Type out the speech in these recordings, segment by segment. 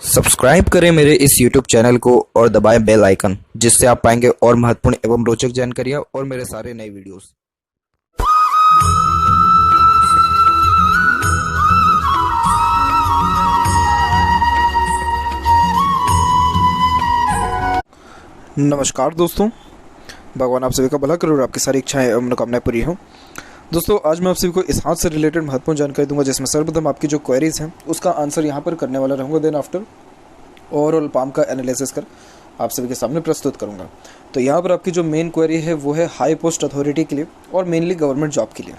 Subscribe करें मेरे इस YouTube चैनल को और दबाएं बेल आइकन, जिससे आप पाएंगे और महत्वपूर्ण एवं रोचक जानकारियाँ और मेरे सारे नए वीडियोस। नमस्कार दोस्तों, भगवान आप सभी का भला करे और आपकी सारी इच्छाएं एवं मनोकामनाएं पूरी हों। दोस्तों, आज मैं आप सभी को इस हाथ से रिलेटेड महत्वपूर्ण जानकारी दूंगा, जिसमें सर्वप्रथम आपकी जो क्वेरीज हैं उसका आंसर यहां पर करने वाला रहूंगा। देन आफ्टर ओवरऑल पाम का एनालिसिस कर आप सभी के सामने प्रस्तुत करूंगा। तो यहाँ पर आपकी जो मेन क्वेरी है वो है हाई पोस्ट अथॉरिटी के लिए और मेनली गवर्नमेंट जॉब के लिए।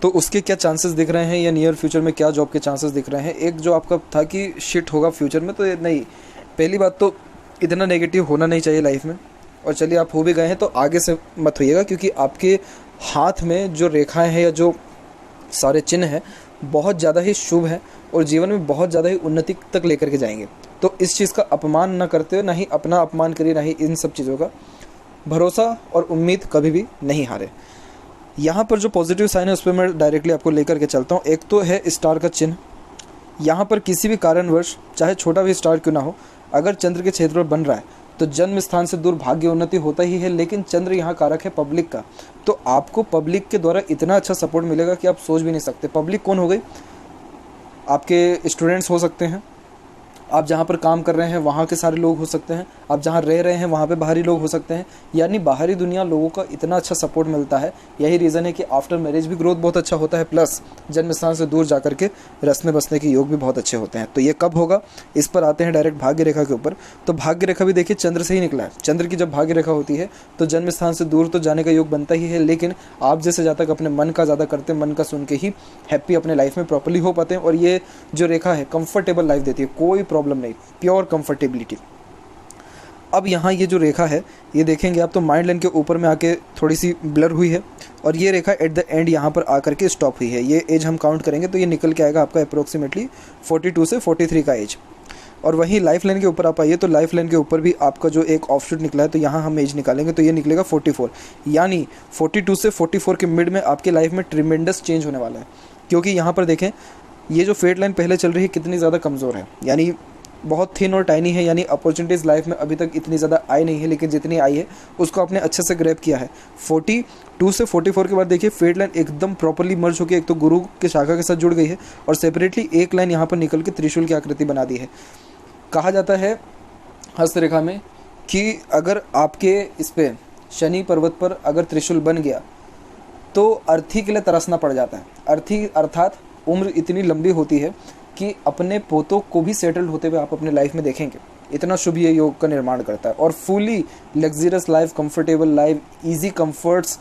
तो उसके क्या चांसेस दिख रहे हैं या नियर फ्यूचर में क्या जॉब के चांसेस दिख रहे हैं। एक जो आपका था कि शिट होगा फ्यूचर में, तो ये नहीं, पहली बात तो इतना नेगेटिव होना नहीं चाहिए लाइफ में। और चलिए, आप हो भी गए हैं तो आगे से मत होइएगा, क्योंकि आपके हाथ में जो रेखाएं हैं या जो सारे चिन्ह हैं बहुत ज़्यादा ही शुभ हैं और जीवन में बहुत ज़्यादा ही उन्नति तक लेकर के जाएंगे। तो इस चीज़ का अपमान ना करते हुए, ना ही अपना अपमान करिए, ना ही इन सब चीज़ों का भरोसा और उम्मीद कभी भी नहीं हारे। यहाँ पर जो पॉजिटिव साइन है उस पर मैं डायरेक्टली आपको लेकर के चलता हूँ। एक तो है स्टार का चिन्ह। यहाँ पर किसी भी कारणवश, चाहे छोटा भी स्टार क्यों ना हो, अगर चंद्र के क्षेत्र पर बन रहा है तो जन्म स्थान से दूर भाग्य उन्नति होता ही है। लेकिन चंद्र यहाँ कारक है पब्लिक का, तो आपको पब्लिक के द्वारा इतना अच्छा सपोर्ट मिलेगा कि आप सोच भी नहीं सकते। पब्लिक कौन हो गई? आपके स्टूडेंट्स हो सकते हैं, आप जहाँ पर काम कर रहे हैं वहाँ के सारे लोग हो सकते हैं, आप जहाँ रह रहे हैं वहाँ पे बाहरी लोग हो सकते हैं। यानी बाहरी दुनिया लोगों का इतना अच्छा सपोर्ट मिलता है। यही रीज़न है कि आफ्टर मैरिज भी ग्रोथ बहुत अच्छा होता है, प्लस जन्म स्थान से दूर जाकर के रसने बसने के योग भी बहुत अच्छे होते हैं। तो ये कब होगा, इस पर आते हैं डायरेक्ट भाग्य रेखा के ऊपर। तो भाग्य रेखा भी देखिए चंद्र से ही निकला है। चंद्र की जब भाग्य रेखा होती है तो जन्म स्थान से दूर तो जाने का योग बनता ही है, लेकिन आप जैसे ज़्यादा अपने मन का ज़्यादा करते हैं, मन का सुन के ही हैप्पी अपने लाइफ में प्रॉपर्ली हो पाते हैं। और ये जो रेखा है कंफर्टेबल लाइफ देती है, कोई प्रॉब्लम नहीं, प्योर कंफर्टेबिलिटी। अब यहाँ ये जो रेखा है ये देखेंगे आप तो माइंड लाइन के ऊपर में आके थोड़ी सी ब्लर हुई है, और ये रेखा एट द एंड यहाँ पर आकर के स्टॉप हुई है। ये एज हम काउंट करेंगे तो ये निकल के आएगा आपका अप्रोक्सीमेटली 42 से 43 का एज। और वहीं लाइफ लाइन के ऊपर आप आइए तो लाइफ लाइन के ऊपर भी आपका जो एक ऑफशूट निकला है, तो यहाँ हम एज निकालेंगे तो ये निकलेगा 44। यानी 42 से 44 के मिड में आपके लाइफ में ट्रिमेंडस चेंज होने वाला है। क्योंकि यहाँ पर देखें, ये जो फेट लाइन पहले चल रही है कितनी ज़्यादा कमज़ोर है, यानी बहुत थिन और टाइनी है। यानी अपॉर्चुनिटीज़ लाइफ में अभी तक इतनी ज़्यादा आई नहीं है, लेकिन जितनी आई है उसको आपने अच्छे से ग्रैब किया है। 42 से 44 के बाद देखिए फेट लाइन एकदम प्रॉपर्ली मर्ज होकर एक तो गुरु के शाखा के साथ जुड़ गई है, और सेपरेटली एक लाइन यहाँ पर निकल के त्रिशूल की आकृति बना दी है। कहा जाता है हस्तरेखा में कि अगर आपके इस पर शनि पर्वत पर अगर त्रिशूल बन गया तो अर्थी के लिए तरसना पड़ जाता है। अर्थी अर्थात उम्र इतनी लंबी होती है कि अपने पोतों को भी सेटल्ड होते हुए आप अपने लाइफ में देखेंगे। इतना शुभ ये योग का निर्माण करता है। और fully luxurious life, comfortable life, easy comforts,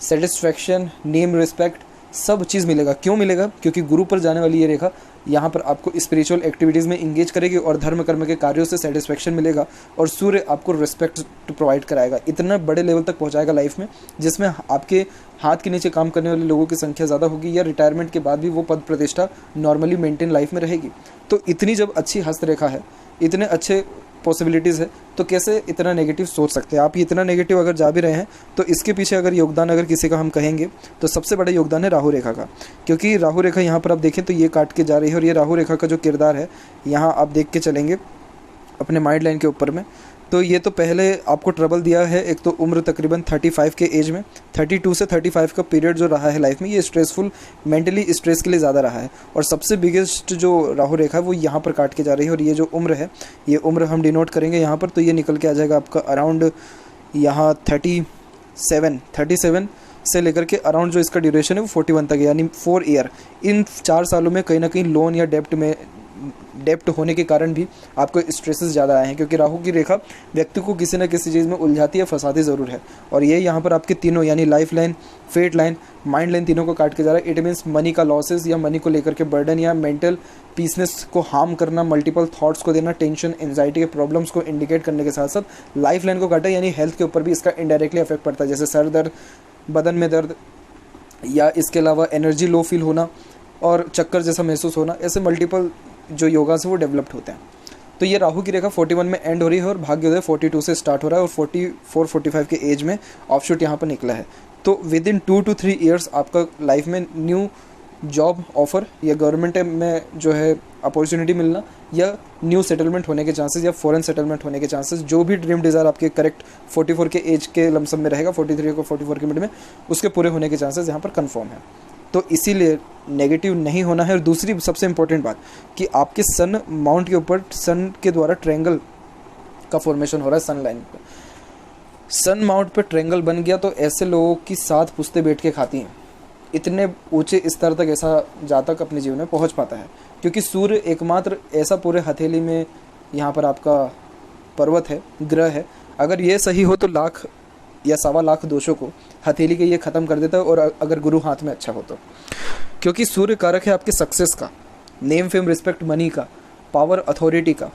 satisfaction, name, respect, सब चीज़ मिलेगा। क्यों मिलेगा? क्योंकि गुरु पर जाने वाली ये रेखा यहाँ पर आपको स्पिरिचुअल एक्टिविटीज़ में इंगेज करेगी और धर्म कर्म के कार्यों से सेटिस्फैक्शन मिलेगा, और सूर्य आपको रिस्पेक्ट प्रोवाइड कराएगा। इतना बड़े लेवल तक पहुँचाएगा लाइफ में, जिसमें आपके हाथ के नीचे काम करने वाले लोगों की संख्या ज़्यादा होगी, या रिटायरमेंट के बाद भी वो पद प्रतिष्ठा नॉर्मली मेंटेन लाइफ में रहेगी। तो इतनी जब अच्छी हस्तरेखा है, इतने अच्छे पॉसिबिलिटीज़ है, तो कैसे इतना नेगेटिव सोच सकते हैं आप? ये इतना नेगेटिव अगर जा भी रहे हैं तो इसके पीछे अगर योगदान अगर किसी का हम कहेंगे तो सबसे बड़ा योगदान है राहु रेखा का। क्योंकि राहु रेखा यहाँ पर आप देखें तो ये काट के जा रही है, और ये राहु रेखा का जो किरदार है यहाँ आप देख के चलेंगे अपने माइंड लाइन के ऊपर में, तो ये तो पहले आपको ट्रबल दिया है। एक तो उम्र तकरीबन 35 के एज में, 32 से 35 का पीरियड जो रहा है लाइफ में, ये स्ट्रेसफुल, मेंटली स्ट्रेस के लिए ज़्यादा रहा है। और सबसे बिगेस्ट जो राहु रेखा है वो यहाँ पर काट के जा रही है। और ये जो उम्र है, ये उम्र हम डिनोट करेंगे यहाँ पर, तो ये निकल के आ जाएगा आपका अराउंड यहाँ 37 से लेकर के अराउंड जो इसका ड्यूरेशन है वो 41 तक है, यानी 4 ईयर। इन 4 सालों में कहीं ना कहीं लोन या डेप्ट होने के कारण भी आपको स्ट्रेसेस ज़्यादा आए हैं। क्योंकि राहु की रेखा व्यक्ति को किसी न किसी चीज़ में उलझाती है, फंसाती ज़रूर है। और ये यहाँ पर आपके तीनों, यानी life line, fate line, mind line, तीनों को काट के जा रहा है। इट मीन्स मनी का लॉसेस, या मनी को लेकर के बर्डन, या मेंटल पीसनेस को हार्म करना, मल्टीपल थॉट्स को देना, टेंशन, एंजाइटी के प्रॉब्लम्स को इंडिकेट करने के साथ साथ लाइफ लाइन को काटा, यानी हेल्थ के ऊपर भी इसका इनडायरेक्टली इफेक्ट पड़ता है। जैसे सर दर्द, बदन में दर्द, या इसके अलावा एनर्जी लो फील होना और चक्कर जैसा महसूस होना, ऐसे मल्टीपल जो योगा से वो डेवलप्ड होते हैं। तो ये राहु की रेखा 41 में एंड हो रही है और भाग्योदय 42 से स्टार्ट हो रहा है, और 44-45 के एज में ऑफशूट यहाँ पर निकला है। तो विद इन 2 to 3 ईयर्स आपका लाइफ में न्यू जॉब ऑफ़र या गवर्नमेंट में जो है अपॉर्चुनिटी मिलना, या न्यू सेटलमेंट होने के चांसेस, या फॉरेन सेटलमेंट होने के चांसेस, जो भी ड्रीम डिज़ायर आपके करेक्ट 44 के एज के लमसम में रहेगा, 43 को 44 के मिड में, उसके पूरे होने के चांसेस यहाँ पर कन्फर्म है। तो इसीलिए नेगेटिव नहीं होना है। और दूसरी सबसे इम्पोर्टेंट बात कि आपके सन माउंट के ऊपर सन के द्वारा ट्रायंगल का फॉर्मेशन हो रहा है सन लाइन पे। सन माउंट पे ट्रायंगल बन गया तो ऐसे लोगों की 7 पुश्तें बैठ के खाती हैं। इतने ऊंचे स्तर तक ऐसा जातक अपने जीवन में पहुंच पाता है, क्योंकि सूर्य एकमात्र ऐसा पूरे हथेली में यहाँ पर आपका पर्वत है, ग्रह है। अगर ये सही हो तो लाख या 1.25 लाख दोषों को हथेली के ये ख़त्म कर देता है, और अगर गुरु हाथ में अच्छा हो तो। क्योंकि सूर्य कारक है आपके सक्सेस का, नेम फेम रिस्पेक्ट मनी का, पावर अथॉरिटी का।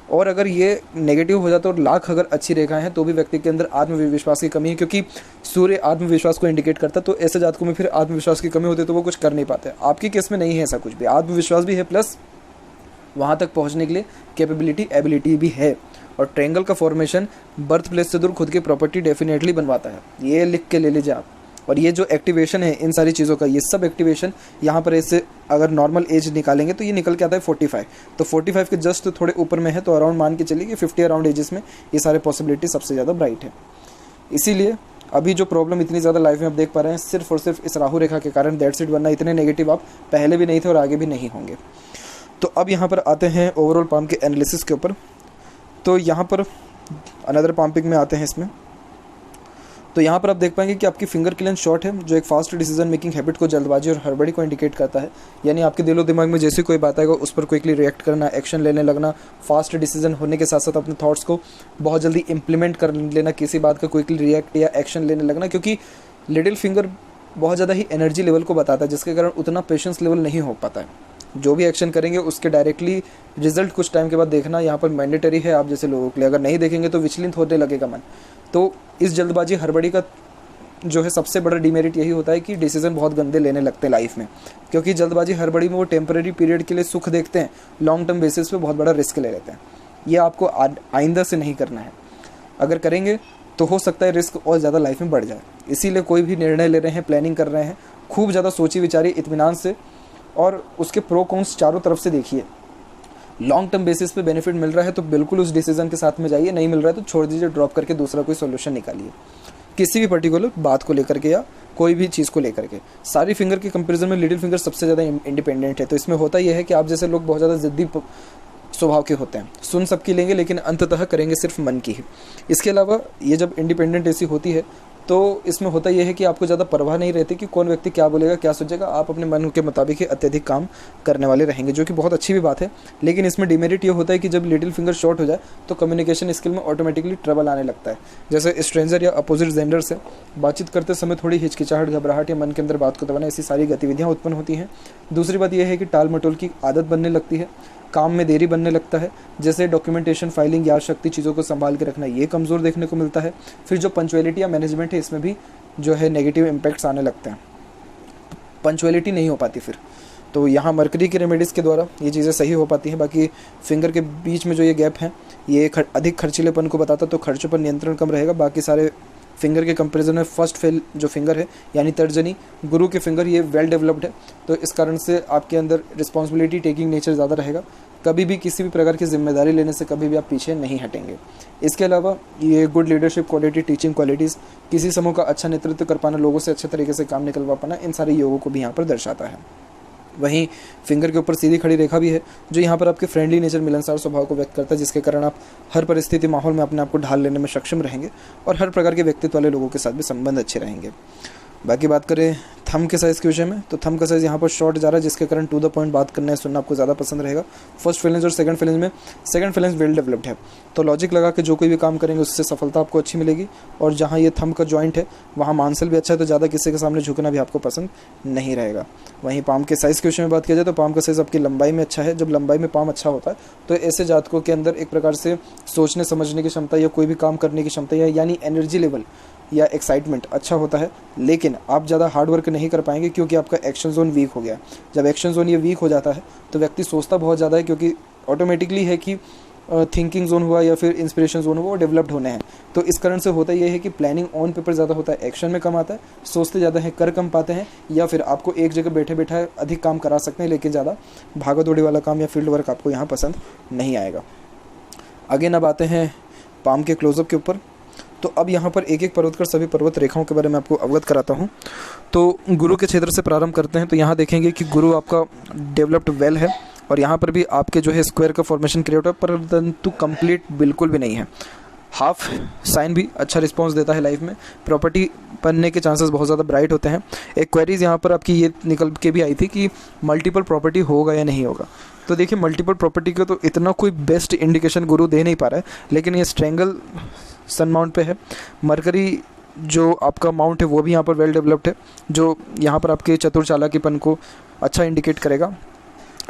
और अगर ये नेगेटिव हो जाता है और लाख अगर अच्छी रेखाएं हैं तो भी व्यक्ति के अंदर आत्मविश्वास की कमी है, क्योंकि सूर्य आत्मविश्वास को इंडिकेट करता है। तो ऐसे जातकों में फिर आत्मविश्वास की कमी होती है तो वो कुछ कर नहीं पाते। आपकी केस में नहीं है ऐसा कुछ भी, आत्मविश्वास भी है, प्लस वहाँ तक पहुँचने के लिए कैपेबिलिटी एबिलिटी भी है। और ट्रायंगल का फॉर्मेशन बर्थ प्लेस से दूर खुद की प्रॉपर्टी डेफिनेटली बनवाता है, ये लिख के ले लीजिए आप। और ये जो एक्टिवेशन है इन सारी चीज़ों का, ये सब एक्टिवेशन यहाँ पर ऐसे अगर नॉर्मल एज निकालेंगे तो ये निकल के आता है 45। तो 45 के जस्ट थोड़े ऊपर में है, तो अराउंड मान के चलिए कि 50 अराउंड एजेस में ये सारे पॉसिबिलिटी सबसे ज़्यादा ब्राइट है। इसीलिए अभी जो प्रॉब्लम इतनी ज़्यादा लाइफ में आप देख पा रहे हैं सिर्फ और सिर्फ इस राहु रेखा के कारण, दैट्स इट। वरना इतने नेगेटिव आप पहले भी नहीं थे और आगे भी नहीं होंगे। तो अब यहाँ पर आते हैं ओवरऑल पाम के एनालिसिस के ऊपर। तो यहाँ पर अनदर पाम पिक में आते हैं इसमें। तो यहाँ पर आप देख पाएंगे कि आपकी फिंगर की लेंथ शॉर्ट है, जो एक फास्ट डिसीजन मेकिंग हैबिट को, जल्दबाजी और हड़बड़ी को इंडिकेट करता है। यानी आपके दिलो दिमाग में जैसे कोई बात आएगा उस पर क्विकली रिएक्ट करना, एक्शन लेने लगना, फास्ट डिसीजन होने के साथ साथ अपने थॉट्स को बहुत जल्दी इंप्लीमेंट कर लेना, किसी बात का क्विकली रिएक्ट या एक्शन लेने लगना। क्योंकि लिटिल फिंगर बहुत ज़्यादा ही एनर्जी लेवल को बताता है, जिसके कारण उतना पेशेंस लेवल नहीं हो पाता है। जो भी एक्शन करेंगे उसके डायरेक्टली रिजल्ट कुछ टाइम के बाद देखना यहाँ पर मैंडेटरी है आप जैसे लोगों के लिए। अगर नहीं देखेंगे तो विचलित होने लगेगा मन। तो इस जल्दबाजी हड़बड़ी का जो है सबसे बड़ा डिमेरिट यही होता है कि डिसीजन बहुत गंदे लेने लगते हैं लाइफ में। क्योंकि जल्दबाजी हड़बड़ी में वो टेम्परेरी पीरियड के लिए सुख देखते हैं, लॉन्ग टर्म बेसिस पे बहुत बड़ा रिस्क ले लेते हैं। ये आपको आइंदा से नहीं करना है। अगर करेंगे तो हो सकता है रिस्क और ज़्यादा लाइफ में बढ़ जाए। इसीलिए कोई भी निर्णय ले रहे हैं, प्लानिंग कर रहे हैं, खूब ज़्यादा सोची विचारी इत्मीनान से, और उसके प्रो कॉन्स चारों तरफ से देखिए। लॉन्ग टर्म बेसिस पे बेनिफिट मिल रहा है तो बिल्कुल उस डिसीजन के साथ में जाइए, नहीं मिल रहा है तो छोड़ दीजिए, ड्रॉप करके दूसरा कोई सोल्यूशन निकालिए, किसी भी पर्टिकुलर बात को लेकर के या कोई भी चीज़ को लेकर के। सारी फिंगर के कंपैरिजन में लिटिल फिंगर सबसे ज़्यादा इंडिपेंडेंट है। तो इसमें होता यह है कि आप जैसे लोग बहुत ज़्यादा ज़िद्दी स्वभाव के होते हैं, सुन सबकी लेंगे लेकिन अंततः करेंगे सिर्फ मन की ही। इसके अलावा ये जब इंडिपेंडेंट ऐसी होती है तो इसमें होता यह है कि आपको ज़्यादा परवाह नहीं रहती कि कौन व्यक्ति क्या बोलेगा, क्या सोचेगा। आप अपने मन के मुताबिक ही अत्यधिक काम करने वाले रहेंगे, जो कि बहुत अच्छी भी बात है। लेकिन इसमें डिमेरिट ये होता है कि जब लिटिल फिंगर शॉर्ट हो जाए तो कम्युनिकेशन स्किल में ऑटोमेटिकली ट्रबल आने लगता है। जैसे स्ट्रेंजर या अपोजिट जेंडर से बातचीत करते समय थोड़ी हिचकिचाहट, घबराहट या मन के अंदर बात को दबाना, ऐसी सारी गतिविधियाँ उत्पन्न होती हैं। दूसरी बात यह है कि टाल मटोल की आदत बनने लगती है, काम में देरी बनने लगता है, जैसे डॉक्यूमेंटेशन, फाइलिंग, याद शक्ति, चीज़ों को संभाल के रखना, ये कमज़ोर देखने को मिलता है। फिर जो पंचुअलिटी या मैनेजमेंट है इसमें भी जो है नेगेटिव इम्पैक्ट्स आने लगते हैं, पंचुअलिटी नहीं हो पाती फिर। तो यहाँ मरकरी की रेमेडीज़ के द्वारा ये चीज़ें सही हो पाती हैं। बाकी फिंगर के बीच में जो ये गैप है ये अधिक खर्चीलेपन को बताता, तो खर्चों पर नियंत्रण कम रहेगा। बाकी सारे फिंगर के कंपैरिजन में फर्स्ट फेल जो फिंगर है यानी तर्जनी गुरु के फिंगर, ये वेल डेवलप्ड है। तो इस कारण से आपके अंदर रिस्पॉन्सिबिलिटी टेकिंग नेचर ज़्यादा रहेगा। कभी भी किसी भी प्रकार की जिम्मेदारी लेने से कभी भी आप पीछे नहीं हटेंगे। इसके अलावा ये good leadership quality, teaching qualities, किसी समूह का अच्छा नेतृत्व कर पाना, लोगों से अच्छे तरीके से काम निकलवा पाना, इन सारे योगों को भी यहाँ पर दर्शाता है। वहीं फिंगर के ऊपर सीधी खड़ी रेखा भी है जो यहाँ पर आपके फ्रेंडली नेचर, मिलनसार स्वभाव को व्यक्त करता है, जिसके कारण आप हर परिस्थिति माहौल में अपने आप को ढाल लेने में सक्षम रहेंगे और हर प्रकार के व्यक्तित्व वाले लोगों के साथ भी संबंध अच्छे रहेंगे। बाकी बात करें थंब के साइज़ के विषय में, तो थंब का साइज़ यहाँ पर शॉर्ट जा रहा है, जिसके कारण टू द पॉइंट बात करना है, सुनना आपको ज़्यादा पसंद रहेगा। फर्स्ट फेलेंस और सेकंड फेलेंस में, सेकंड फेलेंस वेल डेवलप्ड है, तो लॉजिक लगा के जो कोई भी काम करेंगे उससे सफलता आपको अच्छी मिलेगी। और जहाँ ये थंब का जॉइंट है वहाँ मांसल भी अच्छा है, तो ज़्यादा किसी के सामने झुकना भी आपको पसंद नहीं रहेगा। वहीं पाम के साइज़ के विषय में बात किया जाए तो पाम का साइज़ आपकी लंबाई में अच्छा है। जब लंबाई में पाम अच्छा होता है तो ऐसे जातकों के अंदर एक प्रकार से सोचने समझने की क्षमता या कोई भी काम करने की क्षमता यानी एनर्जी लेवल या एक्साइटमेंट अच्छा होता है। लेकिन आप ज़्यादा हार्ड वर्क नहीं कर पाएंगे क्योंकि आपका एक्शन जोन वीक हो गया। जब एक्शन जोन ये वीक हो जाता है तो व्यक्ति सोचता बहुत ज़्यादा है, क्योंकि ऑटोमेटिकली है कि थिंकिंग जोन हुआ या फिर इंस्पिरेशन जोन हुआ वो डेवलप्ड होने हैं। तो इस कारण से होता ये है कि प्लानिंग ऑन पेपर ज़्यादा होता है, एक्शन में कम आता है, सोचते ज़्यादा हैं, कर कम पाते हैं, या फिर आपको एक जगह बैठे बैठा अधिक काम करा सकते हैं लेकिन ज़्यादा भागा दौड़ी वाला काम या फील्ड वर्क आपको यहाँ पसंद नहीं आएगा। आगे अब आते हैं पाम के क्लोजअप के ऊपर। तो अब यहाँ पर एक एक पर्वत कर सभी पर्वत रेखाओं के बारे में आपको अवगत कराता हूँ। तो गुरु के क्षेत्र से प्रारंभ करते हैं। तो यहाँ देखेंगे कि गुरु आपका डेवलप्ड वेल है और यहाँ पर भी आपके जो है स्क्वायर का फॉर्मेशन क्रिएट हो, परंतु कंप्लीट बिल्कुल भी नहीं है। हाफ साइन भी अच्छा रिस्पांस देता है लाइफ में, प्रॉपर्टी बनने के चांसेस बहुत ज़्यादा ब्राइट होते हैं। एक क्वेरीज यहाँ पर आपकी ये निकल के भी आई थी कि मल्टीपल प्रॉपर्टी होगा या नहीं होगा। तो देखिए मल्टीपल प्रॉपर्टी का तो इतना कोई बेस्ट इंडिकेशन गुरु दे नहीं पा रहा है, लेकिन ये स्ट्रेंगल सन माउंट पे है। मरकरी जो आपका माउंट है वो भी यहाँ पर वेल डेवलप्ड है, जो यहाँ पर आपके चतुर चालाकीपन को अच्छा इंडिकेट करेगा।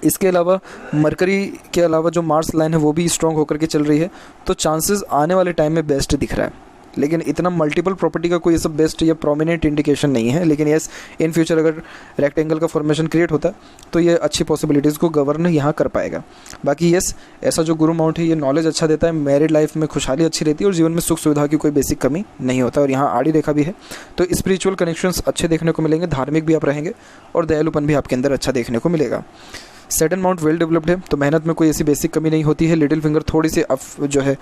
इसके अलावा मरकरी के अलावा जो मार्स लाइन है वो भी स्ट्रॉन्ग होकर के चल रही है, तो चांसेस आने वाले टाइम में बेस्ट दिख रहा है। लेकिन इतना मल्टीपल प्रॉपर्टी का कोई ये सब बेस्ट या प्रोमिनेंट इंडिकेशन नहीं है। लेकिन यस, इन फ्यूचर अगर रेक्टेंगल का फॉर्मेशन क्रिएट होता है तो ये अच्छी पॉसिबिलिटीज़ को गवर्न यहाँ कर पाएगा। बाकी यस, ऐसा जो गुरु माउंट है ये नॉलेज अच्छा देता है, मैरिड लाइफ में खुशहाली अच्छी रहती है और जीवन में सुख सुविधा की कोई बेसिक कमी नहीं होता। और यहाँ आड़ी रेखा भी है, तो स्पिरिचुअल कनेक्शंस अच्छे देखने को मिलेंगे, धार्मिक भी आप रहेंगे और दयालुपन भी आपके अंदर अच्छा देखने को मिलेगा। सैटर्न माउंट वेल डेवलप्ड है, तो मेहनत में कोई ऐसी बेसिक कमी नहीं होती है। लिटिल फिंगर थोड़ी सी जो है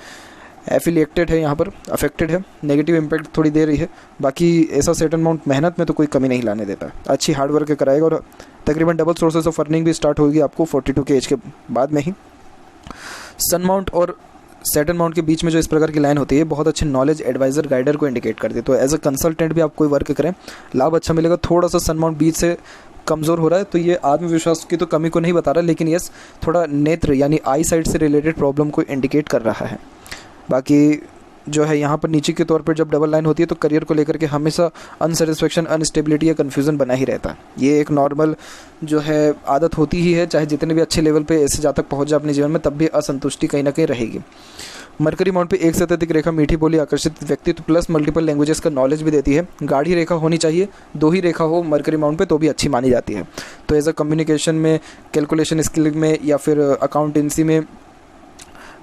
एफिलिएटेड है, यहाँ पर अफेक्टेड है, नेगेटिव इम्पैक्ट थोड़ी दे रही है। बाकी ऐसा सैटर्न माउंट मेहनत में तो कोई कमी नहीं लाने देता है, अच्छी हार्ड वर्क कराएगा और तकरीबन डबल सोर्सेस ऑफ अर्निंग भी स्टार्ट होगी आपको 42 के एज के बाद में ही। सन माउंट और सैटर्न माउंट के बीच में जो इस प्रकार की लाइन होती है बहुत अच्छे नॉलेज एडवाइजर गाइडर को इंडिकेट करती है। तो एज अ कंसल्टेंट भी आप कोई वर्क करें लाभ अच्छा मिलेगा। थोड़ा सा सन माउंट बीच से कमज़ोर हो रहा है, तो ये आत्मविश्वास की तो कमी को नहीं बता रहा, लेकिन यस थोड़ा नेत्र यानी आई साइड से रिलेटेड प्रॉब्लम को इंडिकेट कर रहा है। बाकी जो है यहाँ पर नीचे के तौर पर जब डबल लाइन होती है तो करियर को लेकर के हमेशा अनसेटिस्फेक्शन, अनस्टेबिलिटी या कन्फ्यूज़न बना ही रहता है। ये एक नॉर्मल जो है आदत होती ही है, चाहे जितने भी अच्छे लेवल पे ऐसे जहाँ तक पहुँच जाए अपने जीवन में, तब भी असंतुष्टि कहीं ना कहीं रहेगी। मरकरी माउंट पे एक से अधिक रेखा मीठी बोली, आकर्षित व्यक्तित्व प्लस मल्टीपल लैंग्वेजेस का नॉलेज भी देती है। गाढ़ी रेखा होनी चाहिए, 2 ही रेखा हो मरकरी माउंट पे तो भी अच्छी मानी जाती है। तो एज अ कम्युनिकेशन में, कैलकुलेशन स्किल में या फिर अकाउंटेंसी में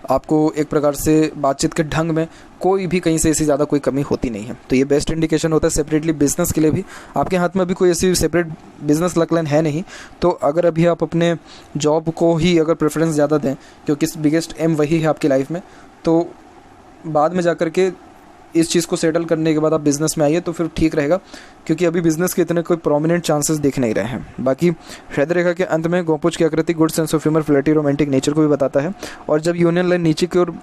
आपको एक प्रकार से बातचीत के ढंग में कोई भी कहीं से ऐसी ज़्यादा कोई कमी होती नहीं है। तो ये बेस्ट इंडिकेशन होता है सेपरेटली बिजनेस के लिए भी। आपके हाथ में अभी कोई ऐसी सेपरेट बिजनेस लक लाइन है नहीं, तो अगर अभी आप अपने जॉब को ही अगर प्रेफरेंस ज़्यादा दें, क्योंकि बिगेस्ट एम वही है आपकी लाइफ में, तो बाद में जाकर के इस चीज़ को सेटल करने के बाद आप बिज़नेस में आइए तो फिर ठीक रहेगा, क्योंकि अभी बिज़नेस के इतने कोई प्रोमिनेंट चांसेस दिख नहीं रहे हैं। बाकी हृदय रेखा के अंत में गोपुज की आकृति good sense of humour, flirty, romantic nature को भी बताता है। और जब यूनियन लाइन नीचे की ओर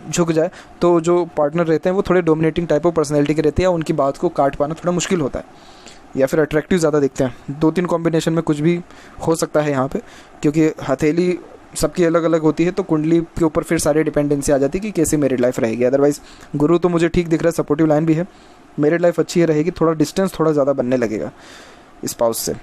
झुक जाए तो जो पार्टनर रहते हैं वो थोड़े डोमिनेटिंग टाइप ऑफ पर्सनैलिटी के रहते हैं, उनकी बात को काट पाना थोड़ा मुश्किल होता है या फिर अट्रैक्टिव ज़्यादा दिखते हैं। 2-3 कॉम्बिनेशन में कुछ भी हो सकता है यहाँ पे, क्योंकि हथेली सबकी अलग अलग होती है, तो कुंडली के ऊपर फिर सारी डिपेंडेंसी आ जाती है कि कैसे मैरिड लाइफ रहेगी। अदरवाइज गुरु तो मुझे ठीक दिख रहा है, सपोर्टिव लाइन भी है, मैरिड लाइफ अच्छी रहेगी। थोड़ा डिस्टेंस थोड़ा ज़्यादा बनने लगेगा स्पाउस से,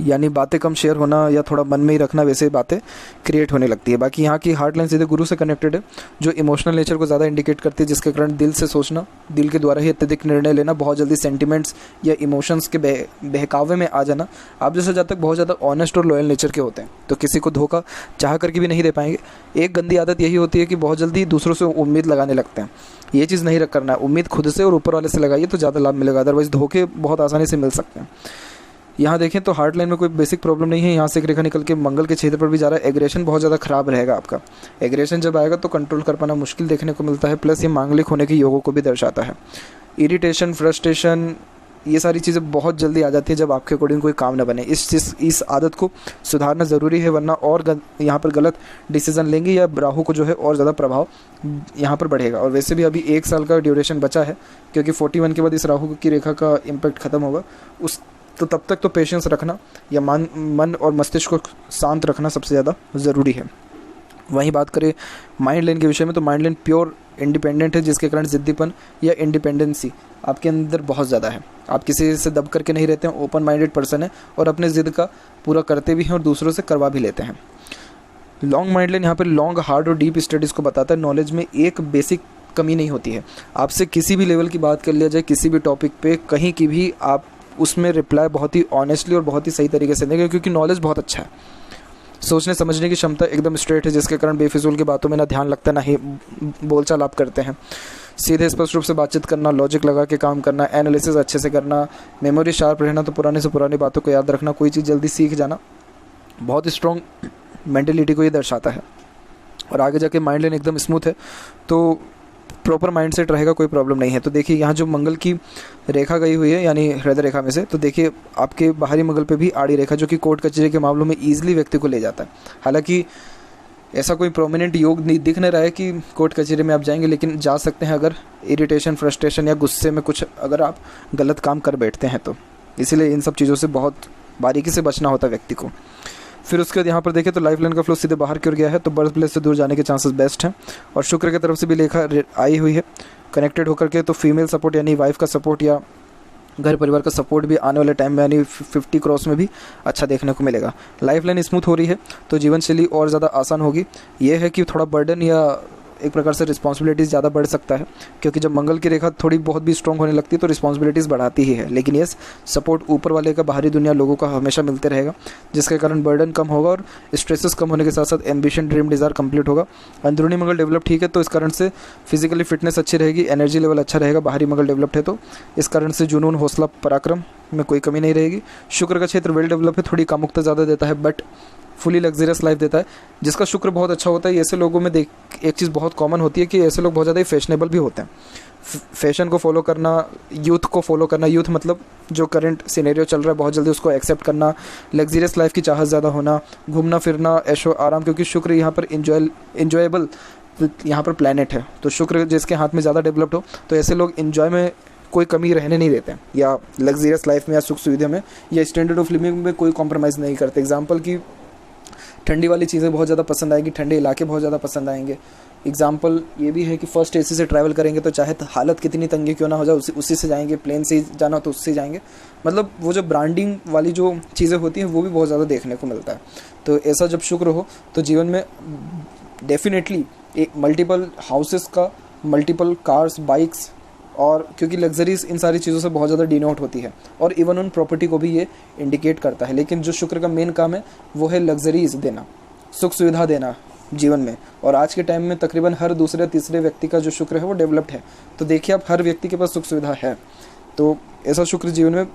यानी बातें कम शेयर होना या थोड़ा मन में ही रखना, वैसे बातें क्रिएट होने लगती है। बाकी यहाँ की हार्ट लाइन सीधे गुरु से कनेक्टेड है, जो इमोशनल नेचर को ज़्यादा इंडिकेट करती है, जिसके कारण दिल से सोचना, दिल के द्वारा ही अत्यधिक निर्णय लेना, बहुत जल्दी सेंटिमेंट्स या इमोशंस के बहकावे में आ जाना। आप जैसे जब तक बहुत ज़्यादा ऑनेस्ट और लॉयल नेचर के होते हैं तो किसी को धोखा चाह करके भी नहीं दे पाएंगे। एक गंदी आदत यही होती है कि बहुत जल्दी दूसरों से उम्मीद लगाने लगते हैं। ये चीज़ नहीं करना है, उम्मीद खुद से और ऊपर वाले से लगाइए तो ज़्यादा लाभ मिलेगा, अदरवाइज धोखे बहुत आसानी से मिल सकते हैं। यहाँ देखें तो हार्ट लाइन में कोई बेसिक प्रॉब्लम नहीं है। यहाँ से एक रेखा निकल के मंगल के क्षेत्र पर भी जा रहा है। एग्रेशन बहुत ज़्यादा खराब रहेगा आपका, एग्रेशन जब आएगा तो कंट्रोल कर पाना मुश्किल देखने को मिलता है। प्लस ये मांगलिक होने के योगों को भी दर्शाता है। इरिटेशन, फ्रस्ट्रेशन, ये सारी चीज़ें बहुत जल्दी आ जाती है जब आपके अकॉर्डिंग कोई काम ना बने। इस आदत को सुधारना ज़रूरी है, वरना और यहाँ पर गलत डिसीजन लेंगे या राहु को जो है और ज़्यादा प्रभाव यहाँ पर बढ़ेगा। और वैसे भी अभी 1 साल का ड्यूरेशन बचा है, क्योंकि 41 के बाद इस राहु की रेखा का इम्पैक्ट ख़त्म होगा। तो तब तक तो पेशेंस रखना या मन और मस्तिष्क को शांत रखना सबसे ज़्यादा ज़रूरी है। वहीं बात करें माइंड लाइन के विषय में, तो माइंड लाइन प्योर इंडिपेंडेंट है, जिसके कारण ज़िद्दीपन या इंडिपेंडेंसी आपके अंदर बहुत ज़्यादा है। आप किसी से दब करके नहीं रहते हैं, ओपन माइंडेड पर्सन है और अपने ज़िद का पूरा करते भी हैं और दूसरों से करवा भी लेते हैं। लॉन्ग माइंड लाइन यहाँ पर लॉन्ग, हार्ड और डीप स्टडीज़ को बताता है। नॉलेज में एक बेसिक कमी नहीं होती है। आपसे किसी भी लेवल की बात कर लिया जाए, किसी भी टॉपिक पे कहीं की भी, आप उसमें रिप्लाई बहुत ही ऑनेस्टली और बहुत ही सही तरीके से देंगे, क्योंकि नॉलेज बहुत अच्छा है। सोचने समझने की क्षमता एकदम स्ट्रेट है, जिसके कारण बेफिजूल की बातों में ना ध्यान लगता ना ही बोलचाल आप करते हैं। सीधे स्पष्ट रूप से बातचीत करना, लॉजिक लगा के काम करना, एनालिसिस अच्छे से करना, मेमोरी शार्प रहना, तो पुराने से पुरानी बातों को याद रखना, कोई चीज़ जल्दी सीख जाना, बहुत स्ट्रॉन्ग मेंटेलिटी को ये दर्शाता है। और आगे जाके माइंड लाइन एकदम स्मूथ है, तो प्रॉपर माइंडसेट रहेगा, कोई प्रॉब्लम नहीं है। तो देखिए यहाँ जो मंगल की रेखा गई हुई है यानी हृदय रेखा में से, तो देखिए आपके बाहरी मंगल पे भी आड़ी रेखा, जो कि कोर्ट कचहरी के मामलों में ईजिली व्यक्ति को ले जाता है। हालांकि ऐसा कोई प्रोमिनेंट योग नहीं दिख नहीं रहा है कि कोर्ट कचहरी में आप जाएंगे, लेकिन जा सकते हैं अगर इरिटेशन, फ्रस्ट्रेशन या गुस्से में कुछ अगर आप गलत काम कर बैठते हैं तो। इसीलिए इन सब चीज़ों से बहुत बारीकी से बचना होता है व्यक्ति को। फिर उसके बाद यहाँ पर देखें तो लाइफ लाइन का फ्लो सीधे बाहर की ओर गया है, तो बर्थ प्लेस से दूर जाने के चांसेस बेस्ट हैं। और शुक्र की तरफ से भी लेखा आई हुई है कनेक्टेड होकर के, तो फीमेल सपोर्ट यानी वाइफ का सपोर्ट या घर परिवार का सपोर्ट भी आने वाले टाइम में यानी 50 क्रॉस में भी अच्छा देखने को मिलेगा। लाइफ लाइन स्मूथ हो रही है तो जीवन शैली और ज़्यादा आसान होगी। ये है कि थोड़ा बर्डन या एक प्रकार से रिस्पॉन्सिबिलिटीज़ ज़्यादा बढ़ सकता है, क्योंकि जब मंगल की रेखा थोड़ी बहुत भी स्ट्रॉन्ग होने लगती है तो रिस्पॉन्सिबिलिटीज़ बढ़ाती ही है। लेकिन ये सपोर्ट ऊपर वाले का, बाहरी दुनिया लोगों का हमेशा मिलते रहेगा, जिसके कारण बर्डन कम होगा और स्ट्रेसेस कम होने के साथ साथ एम्बिशन, ड्रीम, डिज़ायर कंप्लीट होगा। अंदरूनी मंगल डेवलप ठीक है तो इस कारण से फिजिकली फिटनेस अच्छी रहेगी, एनर्जी लेवल अच्छा रहेगा। बाहरी मंगल डेवलप्ड है तो इस कारण से जुनून, हौसला, पराक्रम में कोई कमी नहीं रहेगी। शुक्र का क्षेत्र वेल डेवलप है, थोड़ी कामुकता ज़्यादा देता है बट फुली लग्जरियस लाइफ देता है, जिसका शुक्र बहुत अच्छा होता है। ऐसे लोगों में एक चीज़ बहुत कॉमन होती है कि ऐसे लोग बहुत ज़्यादा ही फैशनेबल भी होते हैं। फैशन को फॉलो करना, यूथ को फॉलो करना, यूथ मतलब जो करंट सिनेरियो चल रहा है बहुत जल्दी उसको एक्सेप्ट करना, लग्जरियस लाइफ की चाहत ज़्यादा होना, घूमना फिरना, ऐशो आराम, क्योंकि शुक्र यहाँ पर इंजॉयबल यहाँ पर प्लैनेट है। तो शुक्र जिसके हाथ में ज़्यादा डेवलप्ड हो तो ऐसे लोग इन्जॉय में कोई कमी रहने नहीं देते हैं, या लग्जरियस लाइफ में या सुख सुविधा में या स्टैंडर्ड ऑफ लिविंग में कोई कॉम्प्रोमाइज़ नहीं करते। एग्जाम्पल की ठंडी वाली चीज़ें बहुत ज़्यादा पसंद आएंगी, ठंडे इलाके बहुत ज़्यादा पसंद आएंगे। एग्जाम्पल ये भी है कि फर्स्ट एसी से ट्रैवल करेंगे तो चाहे हालत कितनी तंगी क्यों ना हो जाए उसी से जाएंगे, प्लेन से जाना हो तो उससे जाएंगे। मतलब वो जो ब्रांडिंग वाली जो चीज़ें होती हैं वो भी बहुत ज़्यादा देखने को मिलता है। तो ऐसा जब शुक्र हो तो जीवन में डेफिनेटली एक मल्टीपल हाउसेस का, मल्टीपल कार्स, बाइक्स, और क्योंकि लग्जरीज इन सारी चीज़ों से बहुत ज़्यादा डिनोट होती है और इवन उन प्रॉपर्टी को भी ये इंडिकेट करता है। लेकिन जो शुक्र का मेन काम है वो है लग्जरीज देना, सुख सुविधा देना जीवन में। और आज के टाइम में तकरीबन हर दूसरे तीसरे व्यक्ति का जो शुक्र है वो डेवलप्ड है। तो देखिए आप हर व्यक्ति के पास सुख सुविधा है, तो ऐसा शुक्र जीवन में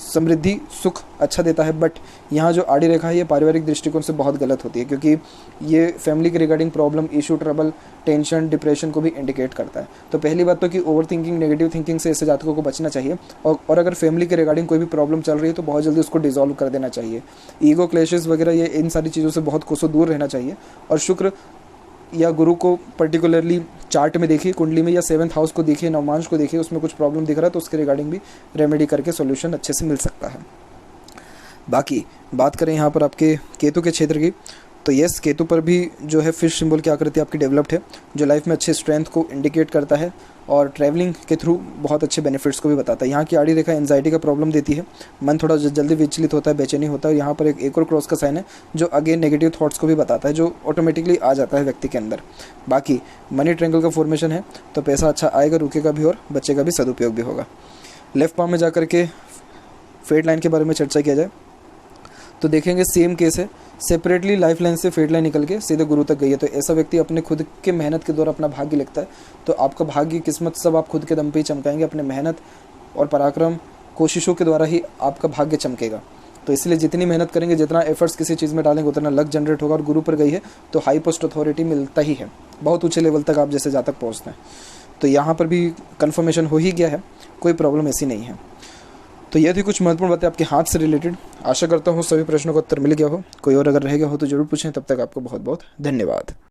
समृद्धि, सुख अच्छा देता है। बट यहाँ जो आड़ी रेखा है ये पारिवारिक दृष्टिकोण से बहुत गलत होती है, क्योंकि ये फैमिली के regarding problem, issue, trouble, tension, depression को भी इंडिकेट करता है। तो पहली बात तो कि ओवर थिंकिंग, नेगेटिव थिंकिंग से ऐसे जातकों को बचना चाहिए। और अगर फैमिली के रिगार्डिंग कोई भी प्रॉब्लम चल रही है तो बहुत जल्दी उसको डिजॉल्व कर देना चाहिए। ईगो क्लेशेस वगैरह ये इन सारी चीज़ों से बहुत कोसों दूर रहना चाहिए। और शुक्र या गुरु को पर्टिकुलरली चार्ट में देखिए, कुंडली में, या 7th हाउस को देखिए, नवमांश को देखिए, उसमें कुछ प्रॉब्लम दिख रहा है तो उसके रिगार्डिंग भी रेमेडी करके सॉल्यूशन अच्छे से मिल सकता है। बाकी बात करें यहाँ पर आपके केतु के क्षेत्र की, तो यस, केतु पर भी जो है फिश सिंबल की आकृति आपकी डेवलप्ड है, जो लाइफ में अच्छे स्ट्रेंथ को इंडिकेट करता है और ट्रैवलिंग के थ्रू बहुत अच्छे बेनिफिट्स को भी बताता है। यहाँ की आड़ी रेखा एंजाइटी का प्रॉब्लम देती है, मन थोड़ा जल्दी विचलित होता है, बेचैनी होता है। और यहाँ पर एक और क्रॉस का साइन है जो अगेन नेगेटिव थॉट्स को भी बताता है, जो ऑटोमेटिकली आ जाता है व्यक्ति के अंदर। बाकी मनी ट्रायंगल का फॉर्मेशन है तो पैसा अच्छा आएगा, रुकेगा भी और बच्चे भी सदुपयोग भी होगा। लेफ्ट पाम में जाकर के फेट लाइन के बारे में चर्चा किया जाए तो देखेंगे सेम केस है, सेपरेटली लाइफ लाइन से फेट लाइन निकल के सीधे गुरु तक गई है। तो ऐसा व्यक्ति अपने खुद के मेहनत के द्वारा अपना भाग्य लिखता है। तो आपका भाग्य, किस्मत सब आप खुद के दम पे ही चमकाएंगे, अपने मेहनत और पराक्रम, कोशिशों के द्वारा ही आपका भाग्य चमकेगा। तो इसलिए जितनी मेहनत करेंगे, जितना एफर्ट्स किसी चीज़ में डालेंगे, उतना लक जनरेट होगा। और गुरु पर गई है तो हाई पोस्ट अथॉरिटी मिलता ही है, बहुत ऊँचे लेवल तक आप जैसे जातक पहुँचते हैं। तो यहाँ पर भी कन्फर्मेशन हो ही गया है, कोई प्रॉब्लम ऐसी नहीं है। तो ये थी कुछ महत्वपूर्ण बातें आपके हाथ से रिलेटेड। आशा करता हूँ सभी प्रश्नों का उत्तर मिल गया हो। कोई और अगर रह गया हो तो जरूर पूछें। तब तक आपको बहुत बहुत धन्यवाद।